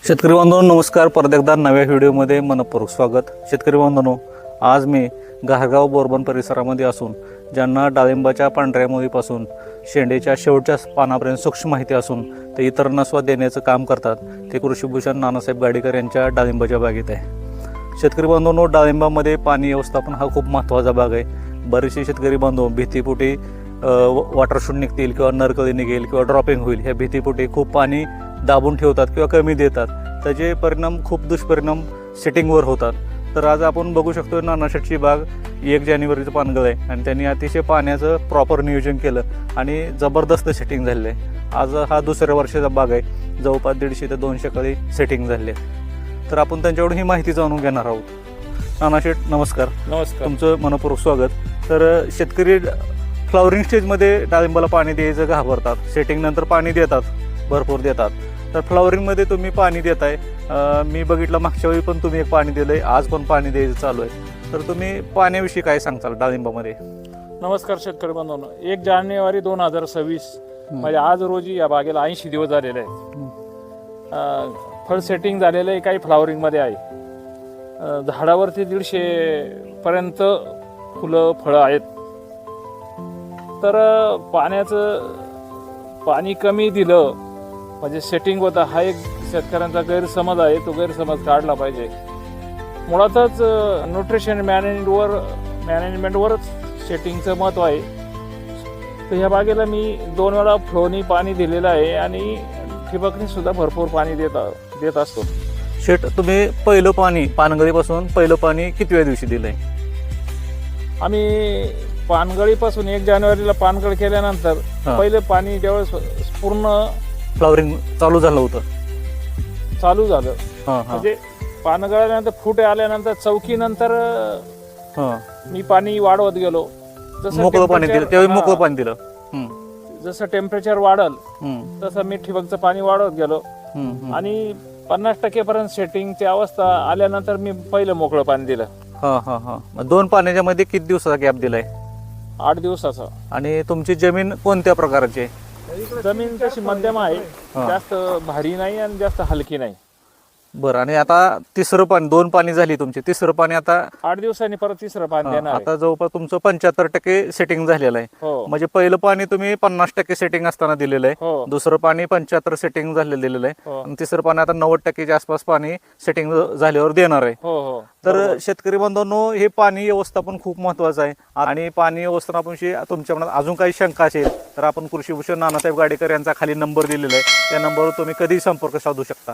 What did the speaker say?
शेतकरी बांधवांनो नमस्कार. परत एकदा नव्या व्हिडिओमध्ये मनपूर्वक स्वागत. शेतकरी बांधवांनो, आज मी घारगाव बोरबन परिसरामध्ये असून ज्यांना डाळिंबाच्या पांढऱ्या मुळीपासून शेंडेच्या शेवटच्या पानापर्यंत सूक्ष्म माहिती असून ते इतरांना स्वाद देण्याचं काम करतात ते कृषीभूषण नानासाहेब गाडीकर यांच्या डाळिंबाच्या बागेत आहे. शेतकरी बांधवांनो, डाळिंबामध्ये पाणी व्यवस्थापन हा खूप महत्त्वाचा भाग आहे. बरेचसे शेतकरी बांधव भीतीपोटी वॉटर शूट निघतील किंवा नरकळी निघेल किंवा ड्रॉपिंग होईल ह्या भीतीपोटी खूप पाणी दाबून ठेवतात किंवा कमी देतात. त्याचे परिणाम खूप दुष्परिणाम सेटिंगवर होतात. तर आज आपण बघू शकतो नानाशेठची बाग 1 जानेवारीचं पानगळ आहे आणि त्यांनी अतिशय पाण्याचं प्रॉपर नियोजन केलं आणि जबरदस्त सेटिंग झालेलं आहे. आज हा दुसऱ्या वर्षाचा बाग आहे. जवळपास 150 ते 200 कळी सेटिंग झाले. तर आपण त्यांच्याकडून ही माहिती जाणून घेणार आहोत. नानाशेठ नमस्कार. नमस्कार. तुमचं मनपूर्वक स्वागत. तर शेतकरी फ्लॉवरिंग स्टेजमध्ये डाळिंबाला पाणी द्यायचं घाबरतात, सेटिंग नंतर पाणी देतात, भरपूर देतात. तर फ्लॉवरिंगमध्ये तुम्ही पाणी देताय. मी बघितलं मागच्या वेळी पण तुम्ही एक पाणी दिलंय, आज पण पाणी द्यायचं चालू आहे. तर तुम्ही पाण्याविषयी काय सांगताल डाळिंबामध्ये? नमस्कार शेतकरी बांधवांनो, 1 जानेवारी 2026 म्हणजे आज रोजी या बागेला 80 दिवस झालेले आहेत. फळ सेटिंग झालेलं आहे, काही फ्लॉवरिंगमध्ये आहे. झाडावरती 150 पर्यंत फुलं फळं आहेत. तर पाणी कमी दिलं म्हणजे सेटिंग होतं, हा एक शेतकऱ्यांचा गैरसमज आहे. तो गैरसमज काढला पाहिजे. मुळातच न्यूट्रिशन मॅनेजमेंटवरच सेटिंगचं महत्त्व आहे. तर ह्या बागेला मी 2 वेळा फ्लोनी पाणी दिलेलं आहे आणि ठिबकने सुद्धा भरपूर पाणी देत असतो. शेठ, तुम्ही पहिलं पाणी पानगळीपासून पहिलं पाणी कितव्या दिवशी दिलंय? आम्ही पानगळीपासून 1 जानेवारीला पानगळ केल्यानंतर पहिलं पाणी ज्यावेळेस पूर्ण फ्लॉवरिंग चालू झालं होतं, चालू झालं म्हणजे पानगळल्यानंतर फुटे आल्यानंतर चौकीनंतर मी पाणी वाढवत गेलो. मोकळं पाणी दिलं त्यावेळी मोकळं पाणी दिलं. जसं टेम्परेचर वाढल तसं मी ठिबकचं पाणी वाढवत गेलो आणि 50% पर्यंत सेटिंगची अवस्था आल्यानंतर मी पहिलं मोकळं पाणी दिलं. 2 पाण्याच्या मध्ये किती दिवसाचा गॅप दिलाय? 8 दिवसाचा. आणि तुमची जमीन कोणत्या प्रकारची आहे? जमीन तशी मध्यम आहे, जास्त भारी नाही आणि जास्त हलकी नाही. बरं. आणि आता तिसरं पाणी, 2 पाणी झाली तुमची, तिसरं पाणी आता 8 दिवसांनी परत तिसरं पाणी देणार आहे. आता जवळपास तुमचं 75% सेटिंग झालेलं आहे. म्हणजे पहिलं पाणी तुम्ही 50% सेटिंग असताना दिलेलं आहे, दुसरं पाणी 75 सेटिंग झालेलं दिलेलं आहे आणि तिसरं पाणी आता 90% च्या आसपास पाणी सेटिंग झाल्यावर देणार आहे. तर शेतकरी बांधवांनो, हे पाणी व्यवस्थापन खूप महत्वाचं आहे. आणि पाणी व्यवस्थापनाविषयी तुमच्या मनात अजून काही शंका असेल तर आपण कृषीभूषण नानासाहेब गाडीकर यांचा खाली नंबर दिलेला आहे, त्या नंबरवर तुम्ही कधीही संपर्क साधू शकता.